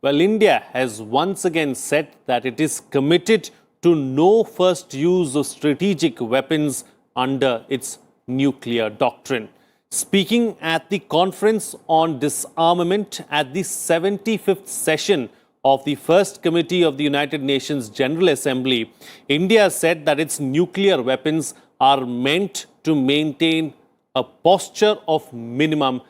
Well, India has once again said that it is committed to no first use of strategic weapons under its nuclear doctrine. Speaking at the Conference on Disarmament at the 75th session of the First Committee of the United Nations General Assembly, India said that its nuclear weapons are meant to maintain a posture of minimum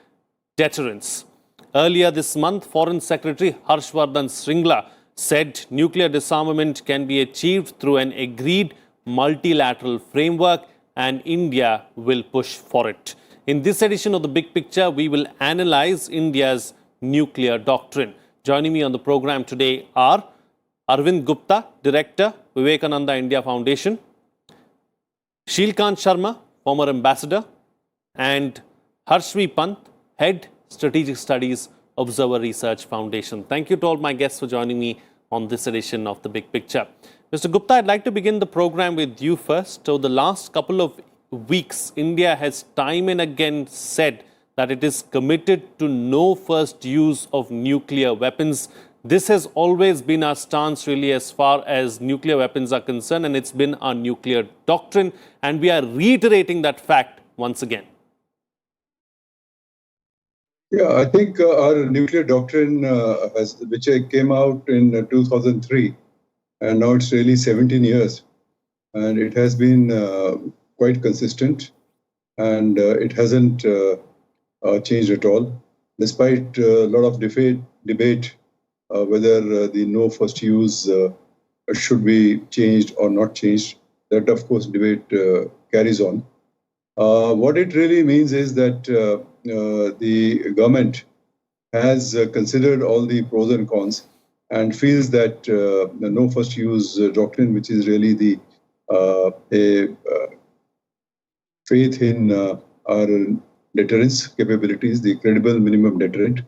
deterrence. Earlier this month, Foreign Secretary Harshvardhan Shringla said nuclear disarmament can be achieved through an agreed multilateral framework and India will push for it. In this edition of The Big Picture, we will analyze India's nuclear doctrine. Joining me on the program today are Arvind Gupta, Director, Vivekananda India Foundation, Shilkant Sharma, former Ambassador, and Harshvi Pant, Head, Strategic Studies, Observer Research Foundation. Thank you to all my guests for joining me on this edition of The Big Picture. Mr. Gupta, I'd like to begin the program with you first. So the last couple of weeks, India has time and again said that it is committed to no first use of nuclear weapons. This has always been our stance really as far as nuclear weapons are concerned, and it's been our nuclear doctrine, and we are reiterating that fact once again. Yeah, I think our nuclear doctrine, which came out in 2003, and now it's really 17 years, and it has been quite consistent, and it hasn't changed at all, despite a lot of debate whether the no first use should be changed or not changed. That, of course, debate carries on. What it really means is that the government has considered all the pros and cons and feels that the no first use doctrine, which is really the faith in our deterrence capabilities, the credible minimum deterrent,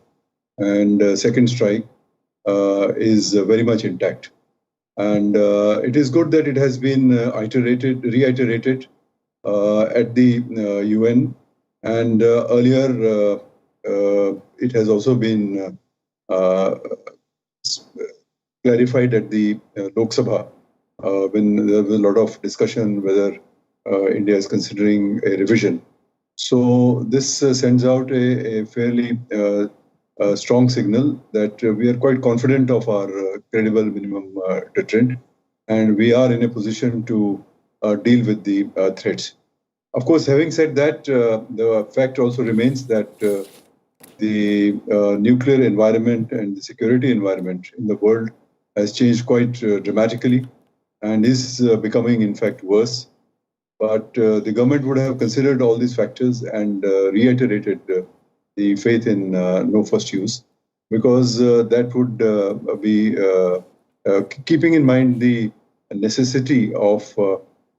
and second strike is very much intact. And it is good that it has been reiterated at the UN, and earlier it has also been clarified at the Lok Sabha when there was a lot of discussion whether India is considering a revision. So this sends out a fairly strong signal that we are quite confident of our credible minimum deterrent, and we are in a position to deal with the threats. Of course, having said that, the fact also remains that the nuclear environment and the security environment in the world has changed quite dramatically and is becoming, in fact, worse. But the government would have considered all these factors and reiterated the faith in no first use, because that would be keeping in mind the necessity of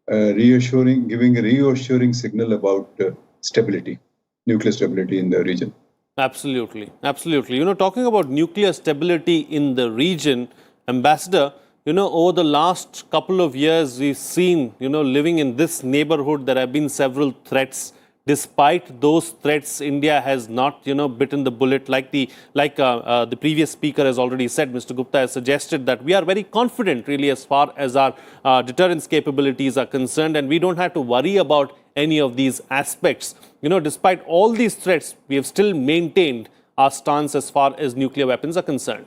giving a reassuring signal about stability, nuclear stability in the region. Absolutely, absolutely. Talking about nuclear stability in the region, Ambassador, over the last couple of years, we've seen, living in this neighborhood, there have been several threats. Despite those threats, India has not, bitten the bullet. Like the previous speaker has already said, Mr. Gupta has suggested that we are very confident, really, as far as our deterrence capabilities are concerned, and we don't have to worry about any of these aspects. Despite all these threats, we have still maintained our stance as far as nuclear weapons are concerned.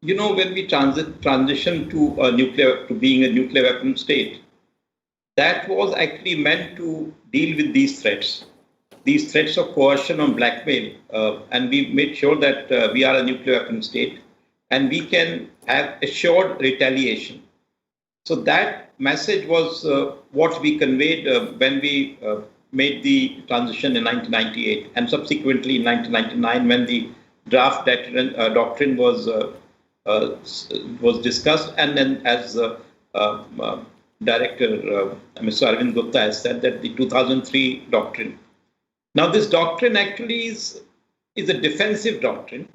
When we transition to being a nuclear weapon state, that was actually meant to deal with these threats of coercion and blackmail, and we made sure that we are a nuclear weapon state and we can have assured retaliation. So that message was what we conveyed when we made the transition in 1998 and subsequently in 1999 when the draft doctrine was discussed, and then as Director Mr. Arvind Gupta has said that the 2003 doctrine. Now this doctrine actually is a defensive doctrine,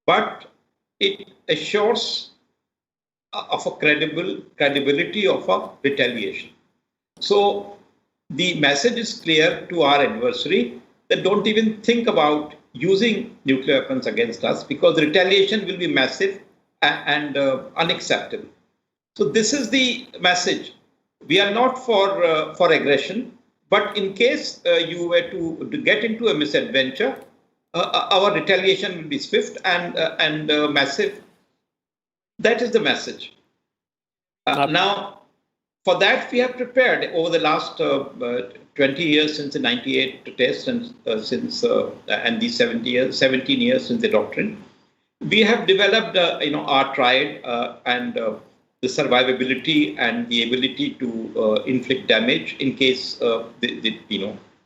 but it assures of a credibility of a retaliation. So the message is clear to our adversary that don't even think about using nuclear weapons against us, because retaliation will be massive and unacceptable. So this is the message. We are not for aggression, but in case you were to get into a misadventure, our retaliation will be swift and massive. That is the message. Now, for that, we have prepared over the last 20 years since the 98 test and these 17 years since the doctrine. We have developed, our triad and the survivability and the ability to inflict damage in case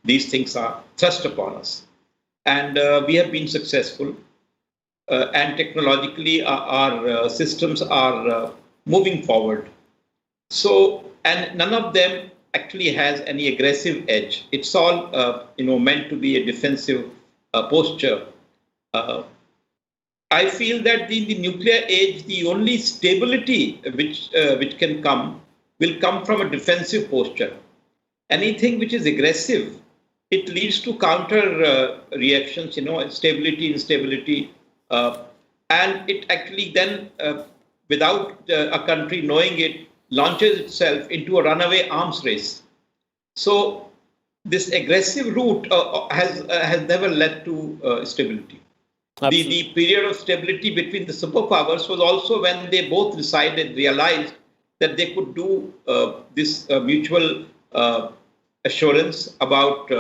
these things are thrust upon us. And we have been successful. And technologically, our systems are moving forward. So, and none of them actually has any aggressive edge. It's all, meant to be a defensive posture. I feel that in the nuclear age, the only stability which can come will come from a defensive posture. Anything which is aggressive, it leads to counter reactions, stability, instability, and it actually then, without a country knowing it, launches itself into a runaway arms race. So this aggressive route has never led to stability. The period of stability between the superpowers was also when they both realized that they could do this mutual assurance about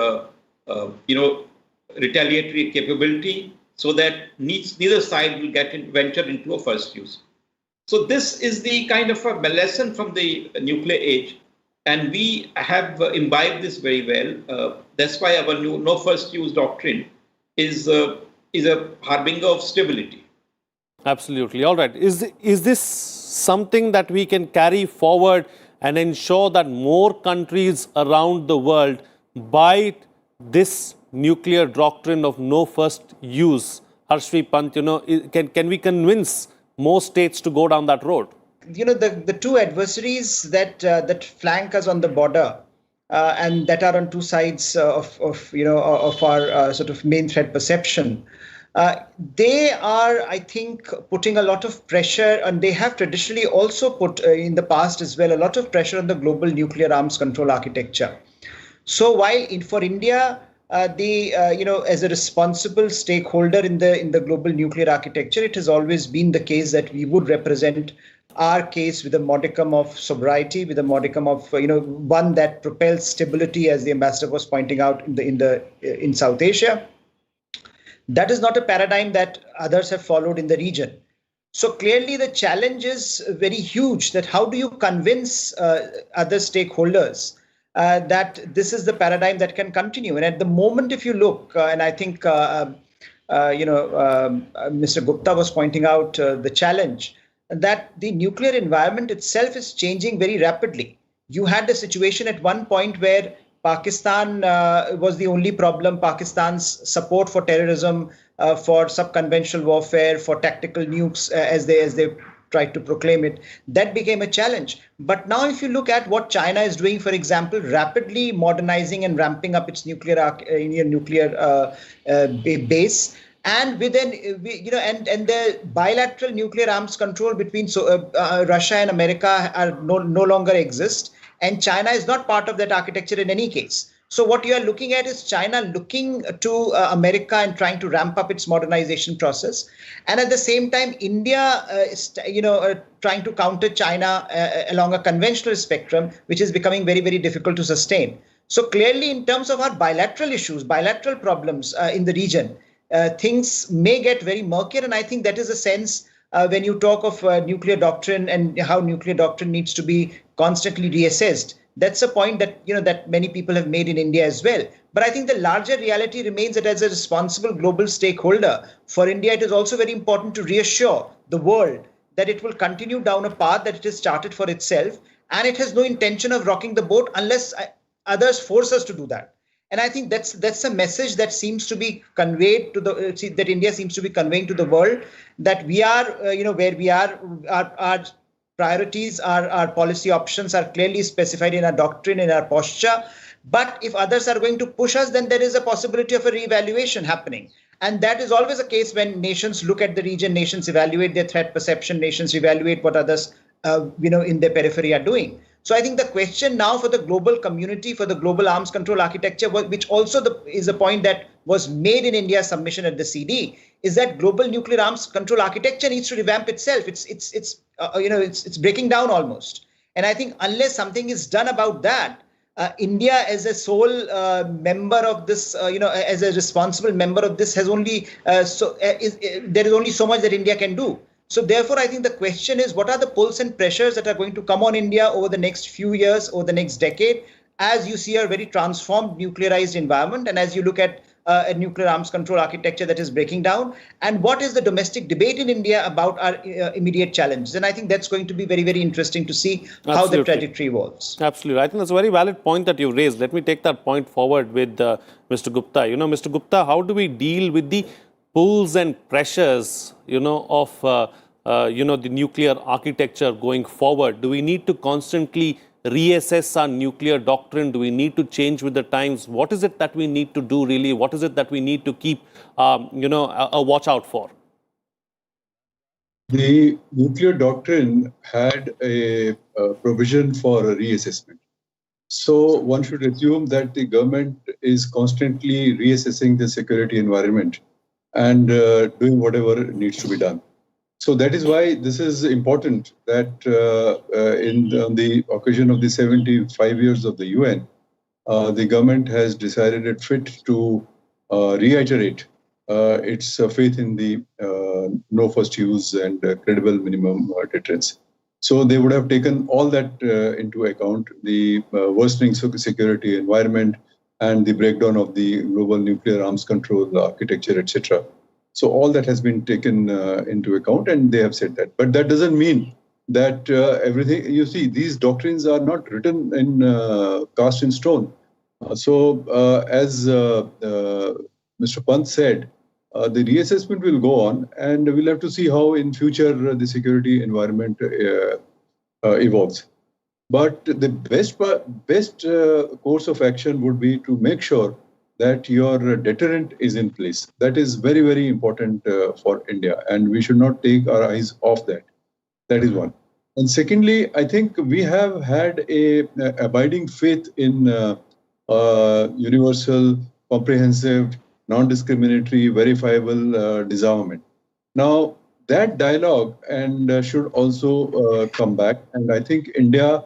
retaliatory capability, so that neither side will venture into a first use. So this is the kind of a lesson from the nuclear age, and we have imbibed this very well. That's why our no first use doctrine is a harbinger of stability. Absolutely. All right. Is this something that we can carry forward and ensure that more countries around the world buy this nuclear doctrine of no first use? Harshvi Pant, can we convince more states to go down that road? The two adversaries that flank us on the border and that are on two sides of our sort of main threat perception, they are, I think, putting a lot of pressure, and they have traditionally also put in the past as well a lot of pressure on the global nuclear arms control architecture. So while for India, as a responsible stakeholder in the global nuclear architecture, it has always been the case that we would represent our case with a modicum of sobriety, with a modicum of one that propels stability, as the ambassador was pointing out in South Asia. That is not a paradigm that others have followed in the region. So clearly, the challenge is very huge. That how do you convince other stakeholders that this is the paradigm that can continue? And at the moment, if you look, and I think Mr. Gupta was pointing out the challenge, that the nuclear environment itself is changing very rapidly. You had a situation at one point where Pakistan was the only problem. Pakistan's support for terrorism, for subconventional warfare, for tactical nukes, as they tried to proclaim it, that became a challenge. But now if you look at what China is doing, for example, rapidly modernizing and ramping up its nuclear base, and within and the bilateral nuclear arms control between Russia and America are no longer exist, and China is not part of that architecture in any case. So what you are looking at is China looking to America and trying to ramp up its modernization process, and at the same time India trying to counter China along a conventional spectrum, which is becoming very, very difficult to sustain. So clearly, in terms of our bilateral issues, bilateral problems in the region, things may get very murky, and I think that is a sense when you talk of nuclear doctrine and how nuclear doctrine needs to be constantly reassessed. That's a point that that many people have made in India as well. But I think the larger reality remains that as a responsible global stakeholder for India, it is also very important to reassure the world that it will continue down a path that it has started for itself, and it has no intention of rocking the boat unless others force us to do that. And I think that's a message that seems to be conveyed to that India seems to be conveying to the world, that we are where we are. Our priorities, our policy options are clearly specified in our doctrine, in our posture. But if others are going to push us, then there is a possibility of a reevaluation happening. And that is always a case when nations look at the region, nations evaluate their threat perception, nations evaluate what others, in their periphery are doing. So I think the question now for the global community, for the global arms control architecture, which also is a point that was made in India's submission at the CD, is that global nuclear arms control architecture needs to revamp itself. It's breaking down almost. And I think unless something is done about that, India as a sole member of this, as a responsible member of this, has only there is only so much that India can do. So therefore, I think the question is, what are the pulls and pressures that are going to come on India over the next few years, over the next decade, as you see a very transformed nuclearized environment, and as you look at a nuclear arms control architecture that is breaking down, and what is the domestic debate in India about our immediate challenges? And I think that's going to be very, very interesting to see how the trajectory evolves. Absolutely. I think that's a very valid point that you raised. Let me take that point forward with Mr. Gupta. Mr. Gupta, how do we deal with the pulls and pressures, of the nuclear architecture going forward? Do we need to constantly reassess our nuclear doctrine? Do we need to change with the times? What is it that we need to do really? What is it that we need to keep, a watch out for? The nuclear doctrine had a provision for a reassessment. So one should assume that the government is constantly reassessing the security environment and doing whatever needs to be done. So that is why this is important that on the occasion of the 75 years of the UN, the government has decided it fit to reiterate its faith in the no first use and credible minimum deterrence. So they would have taken all that into account, the worsening security environment, and the breakdown of the global nuclear arms control architecture, etc. So all that has been taken into account, and they have said that. But that doesn't mean that everything, you see, these doctrines are not written in cast in stone. So as Mr. Pant said, the reassessment will go on, and we'll have to see how in future the security environment evolves. But the best course of action would be to make sure that your deterrent is in place. That is very, very important for India, and we should not take our eyes off that. That is one. And secondly, I think we have had a abiding faith in universal, comprehensive, non-discriminatory, verifiable disarmament. Now, that dialogue should also come back, and I think India,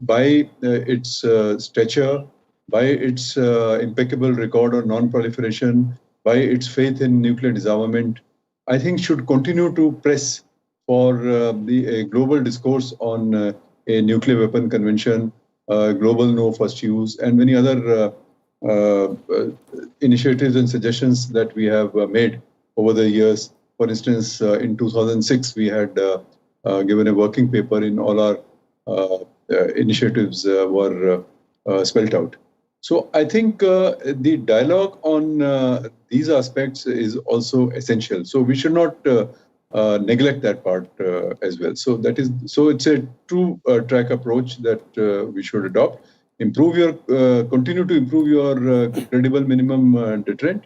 by its stature, by its impeccable record on non-proliferation, by its faith in nuclear disarmament, I think should continue to press for the global discourse on a nuclear weapon convention, global no first use, and many other initiatives and suggestions that we have made over the years. For instance, in 2006, we had given a working paper in all our initiatives were spelled out. So I think the dialogue on these aspects is also essential. So we should not neglect that part as well. So it's a two-track approach that we should adopt. Continue to improve your credible minimum deterrent.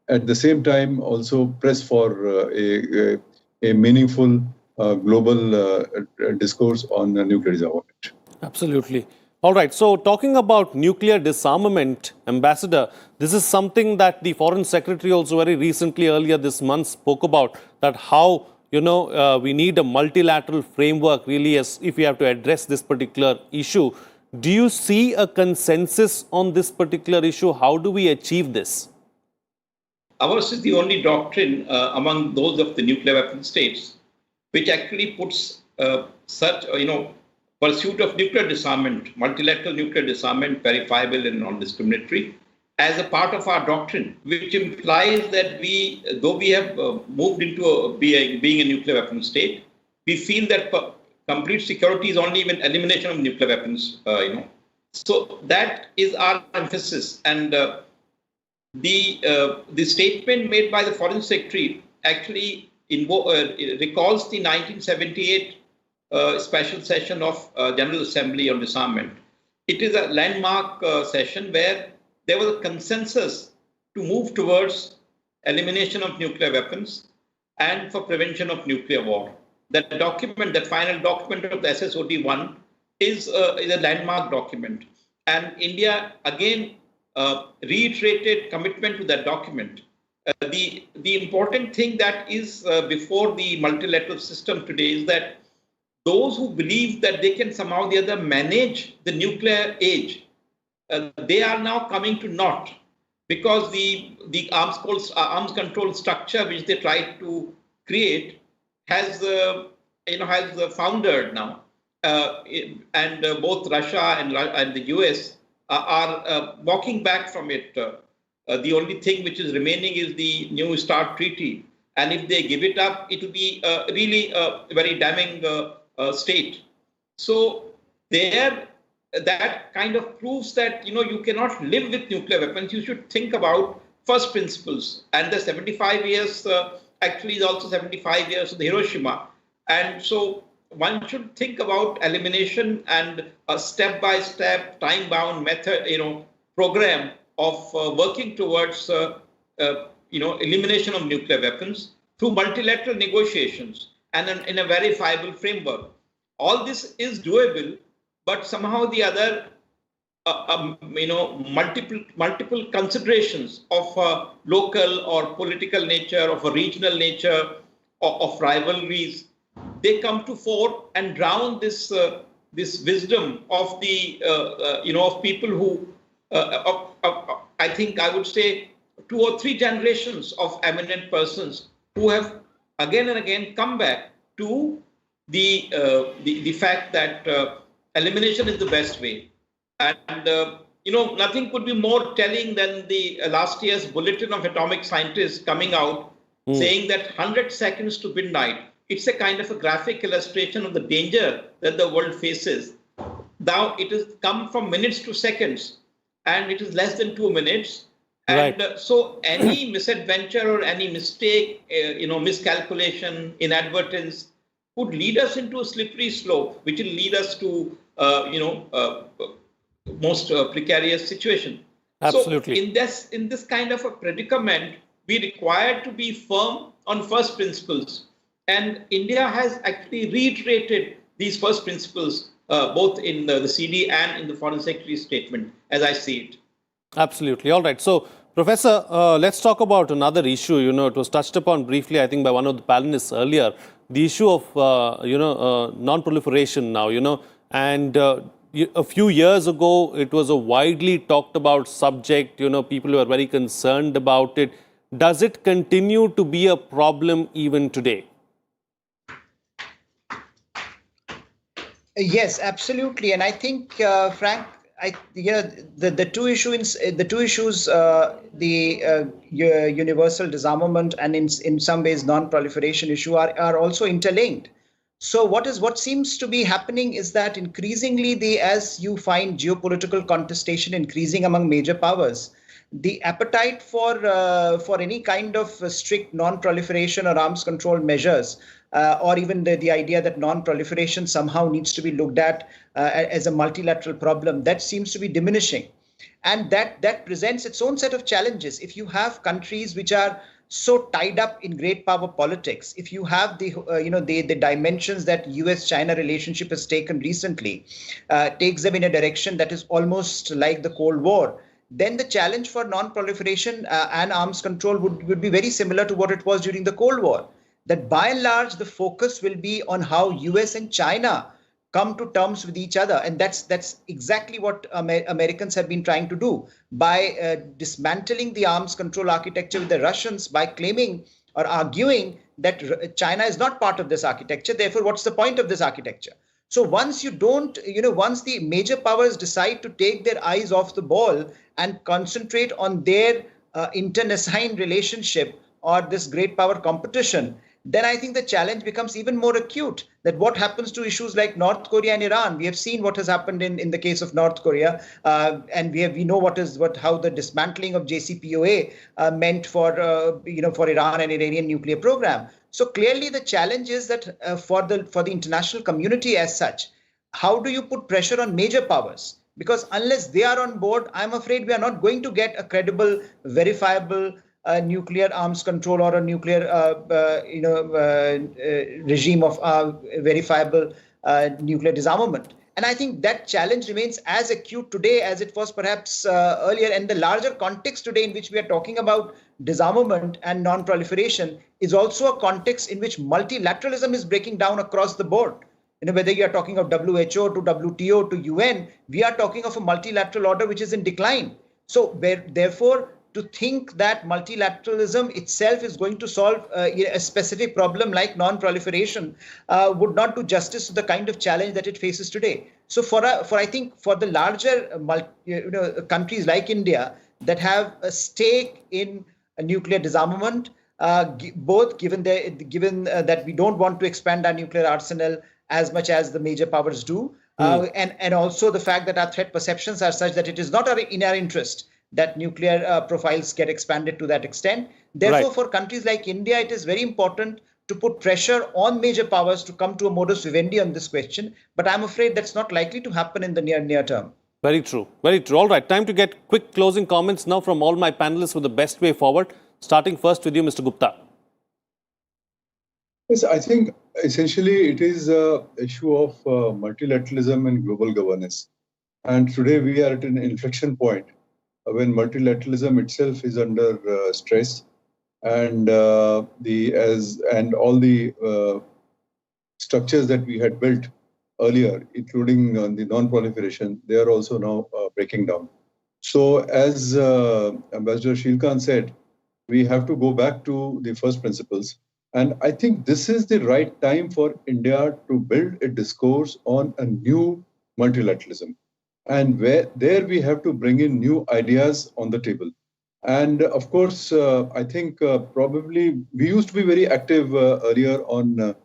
At the same time, also press for a meaningful global discourse on nuclear disarmament. Absolutely. All right. So talking about nuclear disarmament, Ambassador, this is something that the Foreign Secretary also very recently, earlier this month, spoke about, that how, we need a multilateral framework really as if we have to address this particular issue. Do you see a consensus on this particular issue? How do we achieve this? Ours is the only doctrine among those of the nuclear weapon states which actually puts such, pursuit of nuclear disarmament, multilateral nuclear disarmament, verifiable and non-discriminatory, as a part of our doctrine, which implies that though we have moved into being a nuclear weapon state, we feel that complete security is only even elimination of nuclear weapons, So that is our emphasis. And the statement made by the Foreign Secretary actually recalls the 1978 special session of General Assembly on disarmament. It is a landmark session where there was a consensus to move towards elimination of nuclear weapons, and for prevention of nuclear war. That document, that final document of the SSOD1 is a landmark document. And India, again, reiterated commitment to that document. The important thing that is before the multilateral system today is that those who believe that they can somehow or the other manage the nuclear age, they are now coming to naught, because the arms control structure which they tried to create has foundered now, and both Russia and the US are walking back from it. The only thing which is remaining is the New START treaty, and if they give it up, it will be really a very damning state. So that kind of proves that you cannot live with nuclear weapons. You should think about first principles, and the 75 years actually is also 75 years of the Hiroshima, and so one should think about elimination and a step-by-step, time-bound method, program of working towards elimination of nuclear weapons through multilateral negotiations and in a verifiable framework. All this is doable, but somehow the other, multiple considerations of local or political nature, of a regional nature, of rivalries, they come to fore and drown this wisdom of the of people who I think I would say 2 or 3 generations of eminent persons who have again and again come back to the fact that elimination is the best way. And nothing could be more telling than the last year's bulletin of atomic scientists coming out saying that 100 seconds to midnight. It's a kind of a graphic illustration of the danger that the world faces. Now it has come from minutes to seconds, and it is less than 2 minutes. And right. So any misadventure or any mistake, miscalculation, inadvertence could lead us into a slippery slope, which will lead us to, most precarious situation. Absolutely. So in this kind of a predicament, we require to be firm on first principles. And India has actually reiterated these first principles, both in the CD and in the Foreign Secretary's statement, as I see it. Absolutely. All right. So, Professor, let's talk about another issue. It was touched upon briefly, I think, by one of the panelists earlier. The issue of, non-proliferation now, and a few years ago, it was a widely talked about subject. People were very concerned about it. Does it continue to be a problem even today? Yes, absolutely. And I think, Frank, the two issues, universal disarmament and in some ways non-proliferation issue are also interlinked. So what seems to be happening is that increasingly, as you find geopolitical contestation increasing among major powers, the appetite for any kind of strict non-proliferation or arms control measures, or even the idea that non-proliferation somehow needs to be looked at as a multilateral problem, that seems to be diminishing. And that presents its own set of challenges. If you have countries which are so tied up in great power politics, if you have the dimensions that US-China relationship has taken recently, takes them in a direction that is almost like the Cold War, then the challenge for non-proliferation and arms control would be very similar to what it was during the Cold War. That by and large, the focus will be on how US and China come to terms with each other. And that's exactly what Americans have been trying to do by dismantling the arms control architecture with the Russians, by claiming or arguing that China is not part of this architecture. Therefore, what's the point of this architecture? So once once the major powers decide to take their eyes off the ball and concentrate on their internecine relationship or this great power competition, then I think the challenge becomes even more acute. That what happens to issues like North Korea and Iran? We have seen what has happened in the case of North Korea, and we know how the dismantling of JCPOA meant for Iran and Iranian nuclear program. So clearly, the challenge is that for the international community as such, how do you put pressure on major powers? Because unless they are on board, I'm afraid we are not going to get a credible, verifiable nuclear arms control or a nuclear regime of verifiable nuclear disarmament. And I think that challenge remains as acute today as it was perhaps earlier. And the larger context today in which we are talking about disarmament and non-proliferation is also a context in which multilateralism is breaking down across the board. Whether you are talking of WHO to WTO to UN, we are talking of a multilateral order which is in decline. So therefore, to think that multilateralism itself is going to solve a specific problem like non-proliferation would not do justice to the kind of challenge that it faces today. So I think for the larger countries like India that have a stake in a nuclear disarmament, both given that we don't want to expand our nuclear arsenal as much as the major powers do, and also the fact that our threat perceptions are such that it is not in our interest that nuclear profiles get expanded to that extent. Therefore, for countries like India, it is very important to put pressure on major powers to come to a modus vivendi on this question. But I'm afraid that's not likely to happen in the near term. Very true. Very true. All right. Time to get quick closing comments now from all my panelists for the best way forward. Starting first with you, Mr. Gupta. Yes, I think essentially it is an issue of multilateralism and global governance. And today we are at an inflection point when multilateralism itself is under stress, and all the structures that we had built earlier, including the non-proliferation, they are also now breaking down. So as Ambassador Shilkan said, we have to go back to the first principles. And I think this is the right time for India to build a discourse on a new multilateralism. And there we have to bring in new ideas on the table. And of course, I think probably we used to be very active earlier on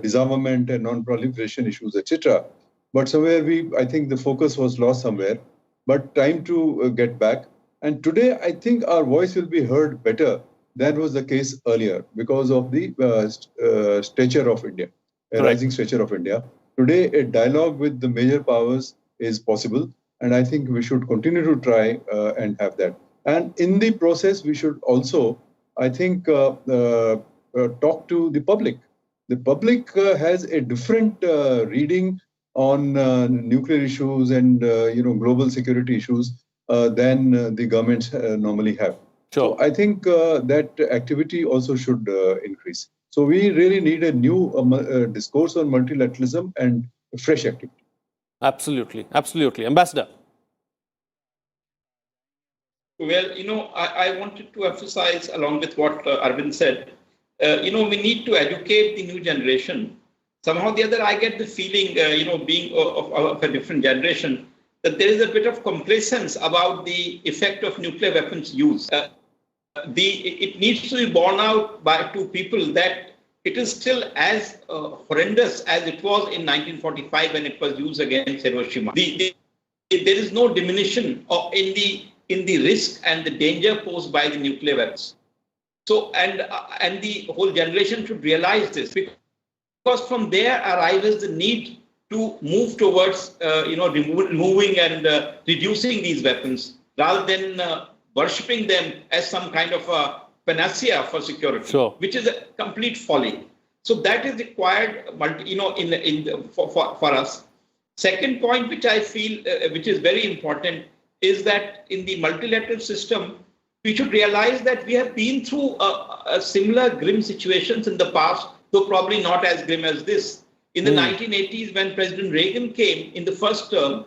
disarmament and non-proliferation issues, etc. But somewhere I think the focus was lost somewhere. But time to get back. And today, I think our voice will be heard better than was the case earlier because of the stature of India, rising stature of India. Today, a dialogue with the major powers is possible, and I think we should continue to try and have that. And in the process, we should also, I think, talk to the public. The public has a different reading on nuclear issues and global security issues than the governments normally have. Sure. So I think that activity also should increase. So we really need a new discourse on multilateralism and fresh activity. Absolutely. Absolutely. Ambassador. Well, I wanted to emphasize along with what Arvind said, we need to educate the new generation. Somehow or the other, I get the feeling, being of a different generation, that there is a bit of complacence about the effect of nuclear weapons use. It needs to be borne out to people that it is still as horrendous as it was in 1945 when it was used against Hiroshima. There is no diminution in the risk and the danger posed by the nuclear weapons. So, and the whole generation should realize this, because from there arises the need to move towards, removing and reducing these weapons rather than worshipping them as some kind of a panacea for security, sure, which is a complete folly. So that is required, for us. Second point, which I feel, which is very important, is that in the multilateral system, we should realize that we have been through a similar grim situations in the past, though probably not as grim as this. In the 1980s, when President Reagan came in the first term,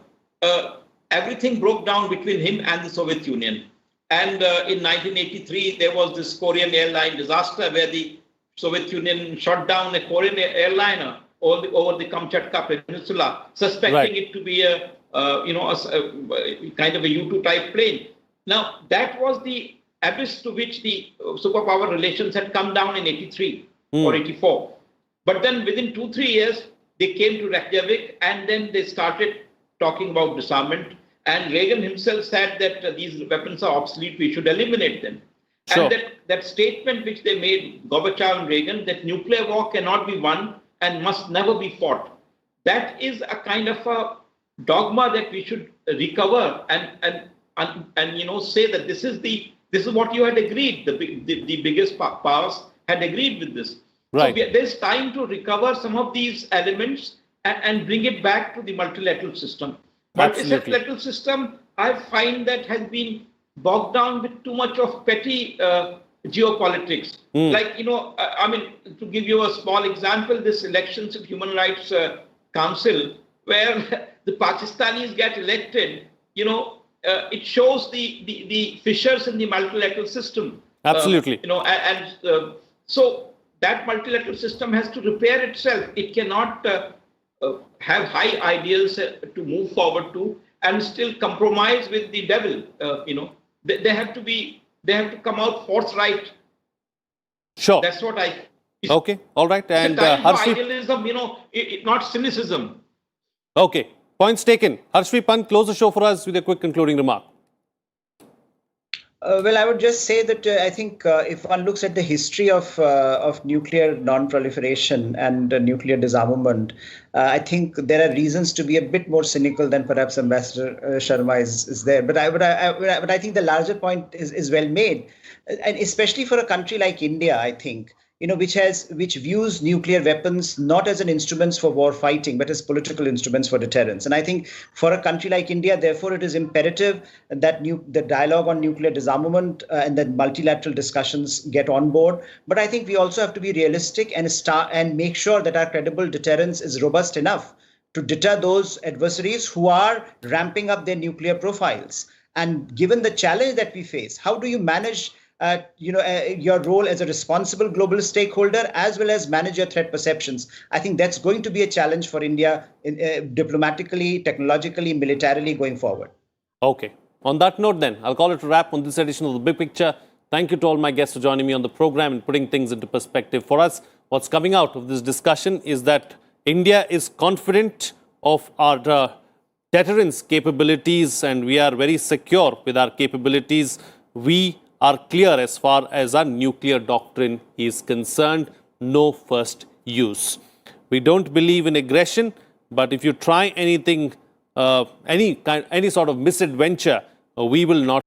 everything broke down between him and the Soviet Union. And in 1983, there was this Korean airline disaster where the Soviet Union shot down a Korean airliner over the Kamchatka Peninsula, suspecting it to be a kind of a U-2 type plane. Now, that was the abyss to which the superpower relations had come down in 83 or 84. But then within 2-3 years, they came to Reykjavik and then they started talking about disarmament. And Reagan himself said that these weapons are obsolete, we should eliminate them. Sure. And that statement which they made, Gorbachev and Reagan, that nuclear war cannot be won and must never be fought. That is a kind of a dogma that we should recover and say that this is the this is what you had agreed. The biggest powers had agreed with this. Right. So there's time to recover some of these elements and bring it back to the multilateral system. Multilateral system, I find that has been bogged down with too much of petty geopolitics. Like, I mean, to give you a small example, this elections of Human Rights Council, where the Pakistanis get elected, it shows the fissures in the multilateral system. Absolutely. So that multilateral system has to repair itself. It cannot have high ideals to move forward to and still compromise with the devil. They have to come out forthright. Sure. That's what I. Okay. All right. And Harshvi, idealism, not cynicism. Okay. Points taken. Harshvi Pant, close the show for us with a quick concluding remark. Well, I would just say that I think if one looks at the history of nuclear non-proliferation and nuclear disarmament, I think there are reasons to be a bit more cynical than perhaps Ambassador Sharma is there. But I think the larger point is well made, and especially for a country like India, I think, which views nuclear weapons not as an instruments for war fighting, but as political instruments for deterrence. And I think for a country like India, therefore, it is imperative that the dialogue on nuclear disarmament and the multilateral discussions get on board. But I think we also have to be realistic and make sure that our credible deterrence is robust enough to deter those adversaries who are ramping up their nuclear profiles. And given the challenge that we face, how do you manage your role as a responsible global stakeholder, as well as manage your threat perceptions? I think that's going to be a challenge for India diplomatically, technologically, militarily going forward. Okay. On that note then, I'll call it a wrap on this edition of The Big Picture. Thank you to all my guests for joining me on the program and putting things into perspective for us. What's coming out of this discussion is that India is confident of our deterrence capabilities, and we are very secure with our capabilities. We are clear as far as our nuclear doctrine is concerned. No first use. We don't believe in aggression, but if you try anything, any sort of misadventure, we will not